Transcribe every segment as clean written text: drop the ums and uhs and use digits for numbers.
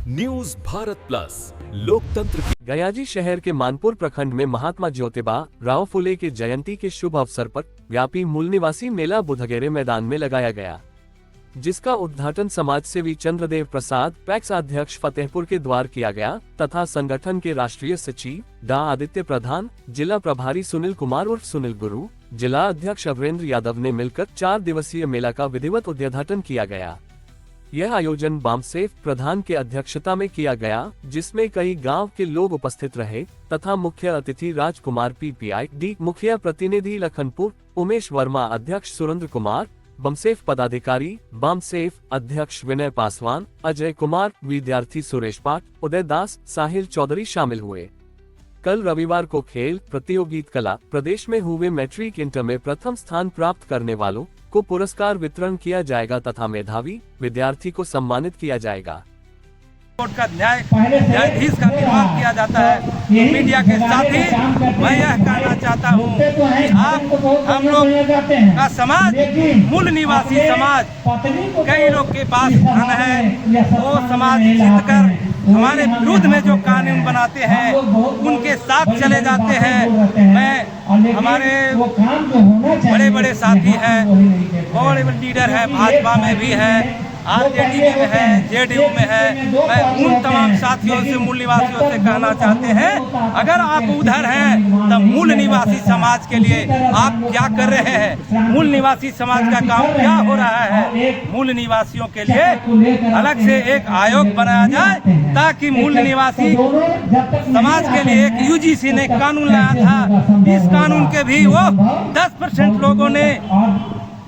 News Bharat plus, लोकतंत्र की। गयाजी शहर के मानपुर प्रखंड में महात्मा ज्योतिबा राव फुले के जयंती के शुभ अवसर पर व्यापी मूल निवासी मेला बुधगेरे मैदान में लगाया गया, जिसका उद्घाटन समाज सेवी चंद्रदेव प्रसाद पैक्स अध्यक्ष फतेहपुर के द्वार किया गया तथा संगठन के राष्ट्रीय सचिव डा आदित्य प्रधान, जिला प्रभारी सुनील कुमार उर्फ सुनील गुरु, जिला अध्यक्ष अवरेंद्र यादव ने मिलकर 4 दिवसीय मेला का विधिवत उद्घाटन किया गया। यह आयोजन बामसेफ प्रधान के अध्यक्षता में किया गया, जिसमें कई गांव के लोग उपस्थित रहे तथा मुख्य अतिथि राजकुमार PPID, मुखिया प्रतिनिधि लखनपुर उमेश वर्मा, अध्यक्ष सुरेंद्र कुमार, बमसेफ पदाधिकारी बामसेफ अध्यक्ष विनय पासवान, अजय कुमार, विद्यार्थी सुरेश पाठ, उदय दास, साहिल चौधरी शामिल हुए। कल रविवार को खेल प्रतियोगिता कला प्रदेश में हुए मैट्रिक इंटर में प्रथम स्थान प्राप्त करने वालों को पुरस्कार वितरण किया जाएगा तथा मेधावी विद्यार्थी को सम्मानित किया जाएगा। कोर्ट का न्यायाधीश का निर्माण किया जाता है। तो मीडिया के साथ ही मैं यह कहना चाहता हूँ, आप हम लोग का समाज मूल निवासी समाज, कई लोग के पास धन है, वो समाज जीत कर हमारे विरुद्ध में जो कानून बनाते हैं उनके साथ चले जाते हैं। मैं हमारे बड़े बड़े साथी हैं, बड़े बड़े लीडर हैं, भाजपा में भी है, RJD में है, JDU में है। मैं उन तमाम साथियों से, मूल निवासियों से कहना चाहते हैं, अगर आप उधर हैं तो मूल निवासी समाज के लिए आप क्या कर रहे हैं? मूल निवासी समाज का काम क्या हो रहा है? मूल निवासियों के लिए अलग से एक आयोग बनाया जाए ताकि मूल निवासी समाज के लिए एक UGC ने कानून लाया था, इस कानून के भी वो 10% लोगों ने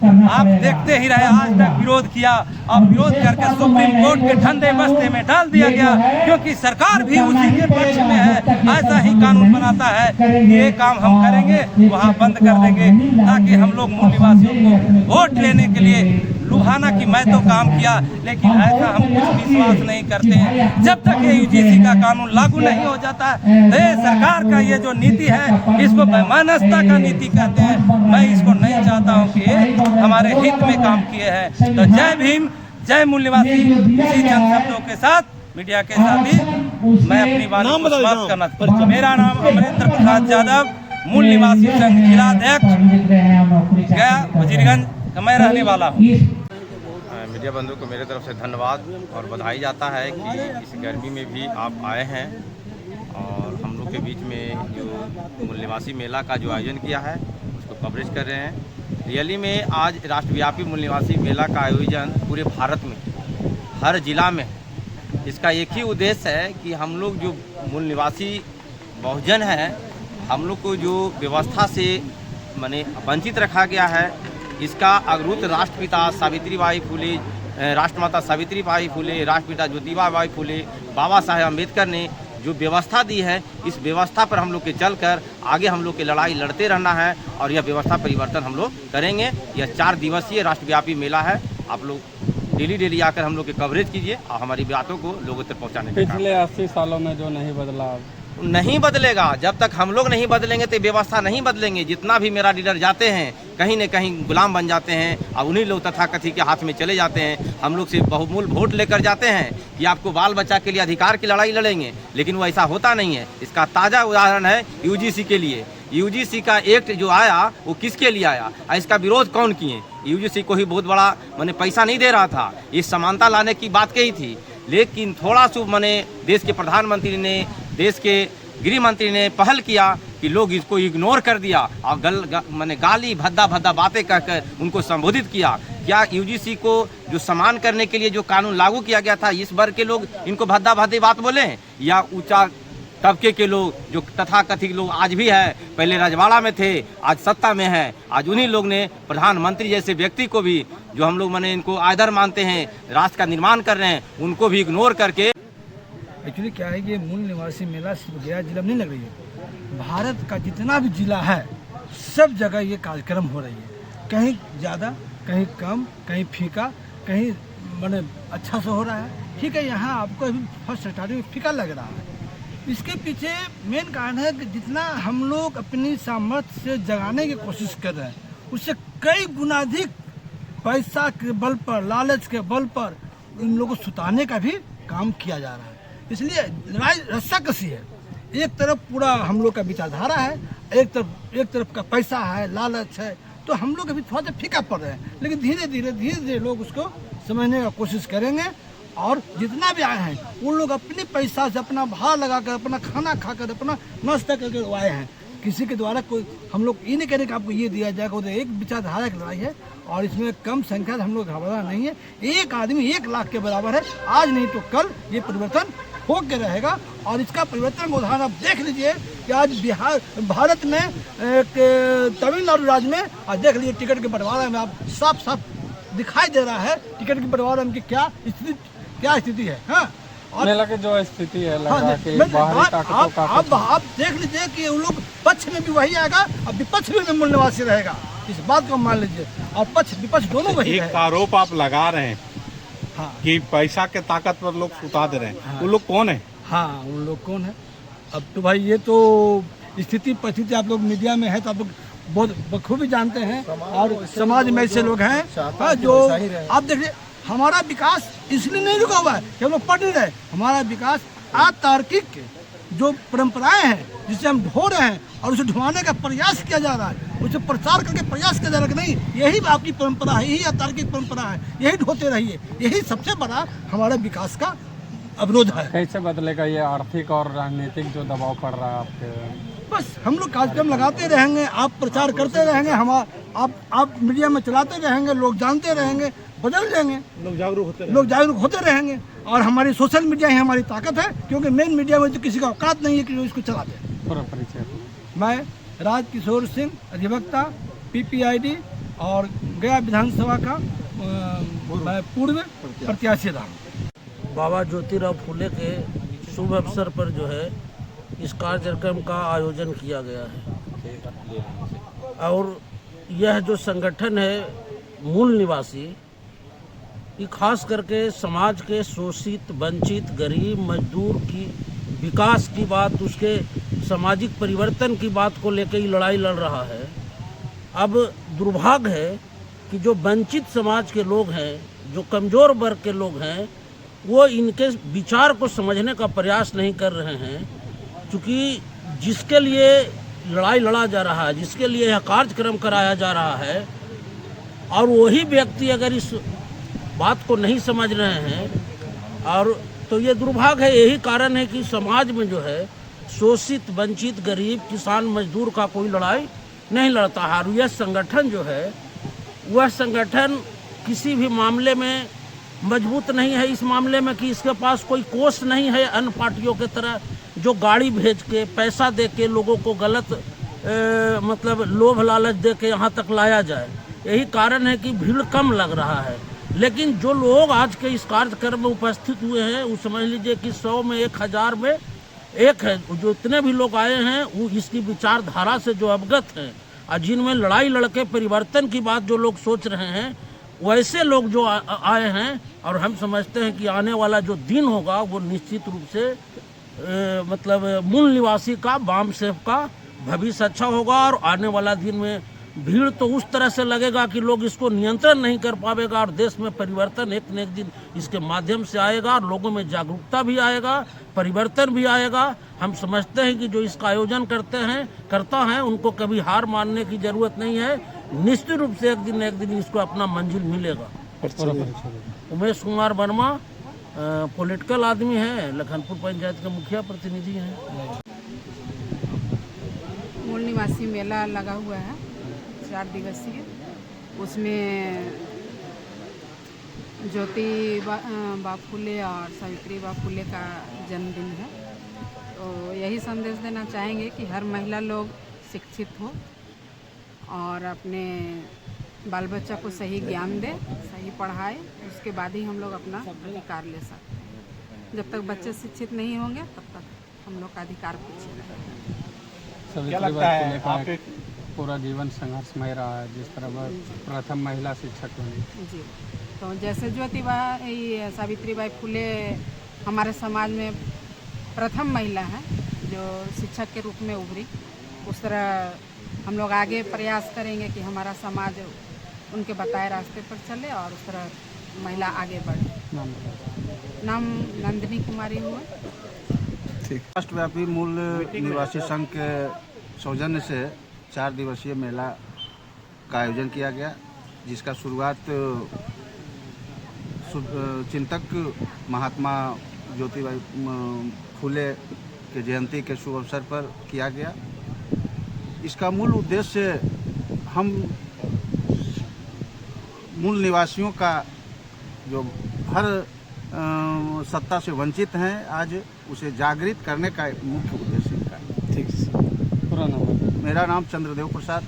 आप देखते ही रहे आज तक विरोध किया और विरोध करके सुप्रीम कोर्ट के ठंडे बस्ते में डाल दिया गया, क्योंकि सरकार भी उसी के पक्ष में है। ऐसा ही कानून बनाता है, ये काम हम करेंगे, वहाँ बंद कर देंगे ताकि हम लोग मूल निवासियों को वोट लेने के लिए लुभाना कि मैं तो काम किया, लेकिन ऐसा हम कुछ विश्वास नहीं करते हैं। जब तक ये UGC का कानून लागू नहीं हो जाता है तो ये सरकार का ये जो नीति है इसको बेमानसता का नीति कहते हैं। मैं इसको नहीं चाहता हूँ कि ये हमारे हित में काम किए हैं। तो जय भीम, जय मूल निवासी। इसी चंद शब्दों के साथ मीडिया के साथ ही मैं अपनी बात समाप्त करना चाहता हूँ। मेरा नाम अमरेंद्र प्रसाद यादव, मूल निवासी संघ जिला अध्यक्ष, गया वजीरगंज का मैं रहने वाला हूँ। मीडिया बंधु को मेरे तरफ से धन्यवाद और बधाई जाता है कि इस गर्मी में भी आप आए हैं और हम लोग के बीच में जो मूल निवासी मेला का जो आयोजन किया है उसको कवरेज कर रहे हैं। रियली में आज राष्ट्रव्यापी मूल निवासी मेला का आयोजन पूरे भारत में हर जिला में है। इसका एक ही उद्देश्य है कि हम लोग जो मूल निवासी बहुजन हैं, हम लोग को जो व्यवस्था से माने वंचित रखा गया है, इसका अग्रदूत राष्ट्रपिता सावित्रीबाई फुले, राष्ट्रमाता सावित्रीबाई फुले, राष्ट्रपिता ज्योतिबा फुले, बाबा साहेब अम्बेडकर ने जो व्यवस्था दी है, इस व्यवस्था पर हम लोग के चलकर आगे हम लोग की लड़ाई लड़ते रहना है और यह व्यवस्था परिवर्तन हम लोग करेंगे। यह 4 दिवसीय राष्ट्रव्यापी मेला है। आप लोग डेली आकर हम लोग के कवरेज कीजिए और हमारी बातों को लोगों तक पहुँचाने। पिछले 80 सालों में जो नहीं बदला नहीं बदलेगा। जब तक हम लोग नहीं बदलेंगे तो व्यवस्था नहीं बदलेंगे। जितना भी मेरा लीडर जाते हैं कहीं न कहीं गुलाम बन जाते हैं और उन्हीं लोग तथाकथित के हाथ में चले जाते हैं। हम लोग से बहुमूल्य वोट लेकर जाते हैं कि आपको बाल बच्चा के लिए अधिकार की लड़ाई लड़ेंगे, लेकिन वो ऐसा होता नहीं है। इसका ताज़ा उदाहरण है UGC के लिए। UGC का एक्ट जो आया वो किसके लिए आया और इसका विरोध कौन किए? UGC को ही बहुत बड़ा मैंने पैसा नहीं दे रहा था, इस समानता लाने की बात कही थी, लेकिन थोड़ा सा मैंने देश के प्रधानमंत्री ने, देश के गृह मंत्री ने पहल किया कि लोग इसको इग्नोर कर दिया और मैंने गाली भद्दा बातें कहकर उनको संबोधित किया। क्या UGC को जो सम्मान करने के लिए जो कानून लागू किया गया था, इस वर्ग के लोग इनको भद्दा बात बोले, या ऊंचा तबके के लोग जो तथाकथित लोग आज भी है, पहले रजवाड़ा में थे, आज सत्ता में है, आज उन्हीं लोग ने प्रधानमंत्री जैसे व्यक्ति को भी, जो हम लोग मैंने इनको आदर मानते हैं, राष्ट्र का निर्माण कर रहे हैं, उनको भी इग्नोर करके। एक्चुअली क्या है, ये मूल निवासी मेला सिर्फ गया जिला में नहीं लग रही है, भारत का जितना भी जिला है सब जगह ये कार्यक्रम हो रही है। कहीं ज़्यादा, कहीं कम, कहीं फीका, कहीं मैंने अच्छा से हो रहा है। ठीक है, यहाँ आपको अभी फर्स्ट स्टार्टिंग में फीका लग रहा है। इसके पीछे मेन कारण है कि जितना हम लोग अपनी सामर्थ्य से जगाने की कोशिश कर रहे हैं, उससे कई गुना अधिक पैसा के बल पर, लालच के बल पर इन लोगों को सुताने का भी काम किया जा रहा है। इसलिए लड़ाई रस्सा कसी है। एक तरफ पूरा हम लोग का विचारधारा है, एक तरफ का पैसा है, लालच है, तो हम लोग अभी थोड़ा सा फीका पड़ रहे हैं। लेकिन धीरे धीरे लोग उसको समझने का कोशिश करेंगे और जितना भी आए हैं उन लोग अपने पैसा से अपना भाड़ा लगाकर, अपना खाना खाकर, अपना नाश्ता करके आए हैं। किसी के द्वारा कोई हम लोग ये नहीं करें कि आपको ये दिया जाएगा, उधर एक विचारधारा की लड़ाई है और इसमें कम संख्या से हम लोग घबरा नहीं है। एक आदमी 1 लाख के बराबर है। आज नहीं तो कल ये परिवर्तन हो के रहेगा और इसका परिवर्तन का उदाहरण आप देख लीजिए कि आज भारत में तमिलनाडु राज्य में आज देख लीजिए टिकट के बंटवारा में आप साफ दिखाई दे रहा है टिकट के बंटवारा में क्या स्थिति है। हाँ, मेला की जो स्थिति है लगा कि बाहरी ताकतों का आप देख लीजिए कि उन लोग पक्ष में भी वही आएगा और विपक्ष में मूल निवासी रहेगा। इस बात को मान लीजिए और पक्ष विपक्ष दोनों वही एक आरोप आप लगा रहे हैं हाँ कि पैसा के ताकत पर लोग सुता दे रहे हैं। हाँ। वो लोग कौन है? हाँ, उन लोग कौन है? अब तो भाई ये तो स्थिति परिस्थिति आप लोग मीडिया में है तो आप लोग बहुत बखूबी जानते हैं और समाज में ऐसे लोग हैं जो आप देखिए हमारा विकास इसलिए नहीं रुका हुआ है कि हम लोग पढ़ नहीं रहे। हमारा विकास अतार्किक जो परंपराएं हैं जिसे हम ढो रहे हैं और उसे ढुआने का प्रयास किया जा रहा है, उसे प्रचार करके प्रयास किया जा रहा है कि नहीं यही आपकी परंपरा है, यही अतार्किक परंपरा है, यही ढोते रहिए। यही सबसे बड़ा हमारे विकास का अवरोध है। कैसे बदलेगा ये आर्थिक और राजनीतिक जो दबाव पड़ रहा है आपके? बस हम लोग कार्यक्रम लगाते रहेंगे, आप प्रचार करते रहेंगे, आप मीडिया में चलाते रहेंगे, लोग जानते रहेंगे, बदल जाएंगे, लोग जागरूक होते रहेंगे और हमारी सोशल मीडिया ही हमारी ताकत है क्योंकि मेन मीडिया में तो किसी का औकात नहीं है कि जो इसको चला दे। पूरा परिचय। मैं राजकिशोर सिंह, अधिवक्ता, PPID और गया विधानसभा का मैं पूर्व प्रत्याशी रहा। बाबा ज्योतिराव फुले के शुभ अवसर पर जो है इस कार्यक्रम का आयोजन किया गया है और यह जो संगठन है मूल निवासी, ये खास करके समाज के शोषित, वंचित, गरीब, मजदूर की विकास की बात, उसके सामाजिक परिवर्तन की बात को लेकर ही लड़ाई लड़ रहा है। अब दुर्भाग्य है कि जो वंचित समाज के लोग हैं, जो कमज़ोर वर्ग के लोग हैं, वो इनके विचार को समझने का प्रयास नहीं कर रहे हैं। क्योंकि जिसके लिए लड़ाई लड़ा जा रहा है, जिसके लिए यह कार्यक्रम कराया जा रहा है और वही व्यक्ति अगर इस बात को नहीं समझ रहे हैं और तो ये दुर्भाग्य है। यही कारण है कि समाज में जो है शोषित, वंचित, गरीब, किसान, मजदूर का कोई लड़ाई नहीं लड़ता है। और यह संगठन जो है वह संगठन किसी भी मामले में मजबूत नहीं है। इस मामले में कि इसके पास कोई कोष नहीं है अन्य पार्टियों के तरह जो गाड़ी भेज के पैसा दे के लोगों को गलत मतलब लोभ लालच दे के यहाँ तक लाया जाए। यही कारण है कि भीड़ कम लग रहा है। लेकिन जो लोग आज के इस कार्यक्रम में उपस्थित हुए हैं वो समझ लीजिए कि 100 में 1000 में एक है। जो इतने भी लोग आए हैं वो इसकी विचारधारा से जो अवगत हैं और जिनमें लड़ाई लड़के परिवर्तन की बात जो लोग सोच रहे हैं, वैसे लोग जो आए हैं। और हम समझते हैं कि आने वाला जो दिन होगा वो निश्चित रूप से मतलब मूल निवासी का, बाम सेफ का भविष्य अच्छा होगा। और आने वाला दिन में भीड़ तो उस तरह से लगेगा कि लोग इसको नियंत्रण नहीं कर पाएगा और देश में परिवर्तन एक न एक दिन इसके माध्यम से आएगा और लोगों में जागरूकता भी आएगा, परिवर्तन भी आएगा। हम समझते हैं कि जो इसका आयोजन करता है उनको कभी हार मानने की जरूरत नहीं है। निश्चित रूप से एक दिन इसको अपना मंजिल मिलेगा। उमेश कुमार वर्मा पॉलिटिकल आदमी है, लखनपुर पंचायत के मुखिया प्रतिनिधि हैं। मूल निवासी मेला लगा हुआ है 4 दिवसीय। उसमें ज्योतिबा फुले और सावित्रीबा फुले का जन्मदिन है। तो यही संदेश देना चाहेंगे कि हर महिला लोग शिक्षित हो और अपने बाल बच्चा को सही ज्ञान दे, सही पढ़ाए, उसके बाद ही हम लोग अपना अधिकार ले सकते हैं। जब तक बच्चे शिक्षित नहीं होंगे तब तक हम लोग का अधिकार पीछे रहेगा। क्या लगता है आपके पूरा जीवन संघर्षमय रहा है, जिस तरह वह प्रथम महिला शिक्षक बनी? जी, तो जैसे सावित्रीबाई फुले हमारे समाज में प्रथम महिला है जो शिक्षक के रूप में उभरी, उस तरह हम लोग आगे प्रयास करेंगे कि हमारा समाज उनके बताए रास्ते पर चले और उस तरह महिला आगे बढ़े। नाम नंदिनी कुमारी हुआ। राष्ट्रव्यापी मूल निवासी संघ के सौजन्य से 4 दिवसीय मेला का आयोजन किया गया, जिसका शुरुआत चिंतक महात्मा ज्योतिबा फुले के जयंती के शुभ अवसर पर किया गया। इसका मूल उद्देश्य हम मूल निवासियों का जो हर सत्ता से वंचित हैं, आज उसे जागृत करने का मुख्य उद्देश्य इनका है। ठीक है, पूरा नाम? मेरा नाम चंद्रदेव प्रसाद,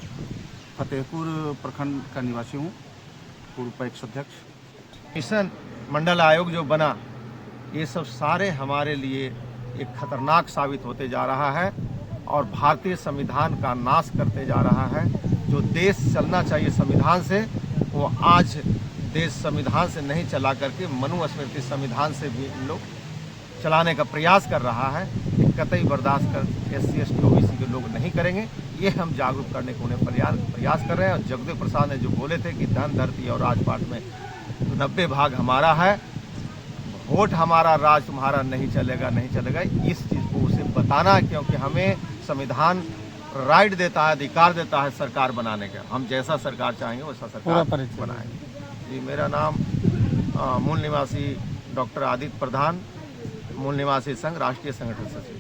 फतेहपुर प्रखंड का निवासी हूँ, पूर्व पैक्स अध्यक्ष। मिशन मंडल आयोग जो बना, ये सब सारे हमारे लिए एक खतरनाक साबित होते जा रहा है और भारतीय संविधान का नाश करते जा रहा है। जो देश चलना चाहिए संविधान से, वो आज देश संविधान से नहीं चला करके मनुस्मृति संविधान से भी लोग चलाने का प्रयास कर रहा है। कतई बर्दाश्त कर SC ST OBC के लोग नहीं करेंगे। ये हम जागरूक करने को उन्हें प्रयास कर रहे हैं। और जगदेव प्रसाद ने जो बोले थे कि धन धरती और राजपाट में 90 भाग हमारा है, वोट हमारा, राज तुम्हारा, नहीं चलेगा, नहीं चलेगा। इस चीज़ को उसे बताना है, क्योंकि हमें संविधान राइट देता है, अधिकार देता है सरकार बनाने का। हम जैसा सरकार चाहेंगे वैसा सरकार बनाएंगे। जी, मेरा नाम मूल निवासी डॉक्टर आदित्य प्रधान, मूल निवासी संघ राष्ट्रीय संगठन सचिव।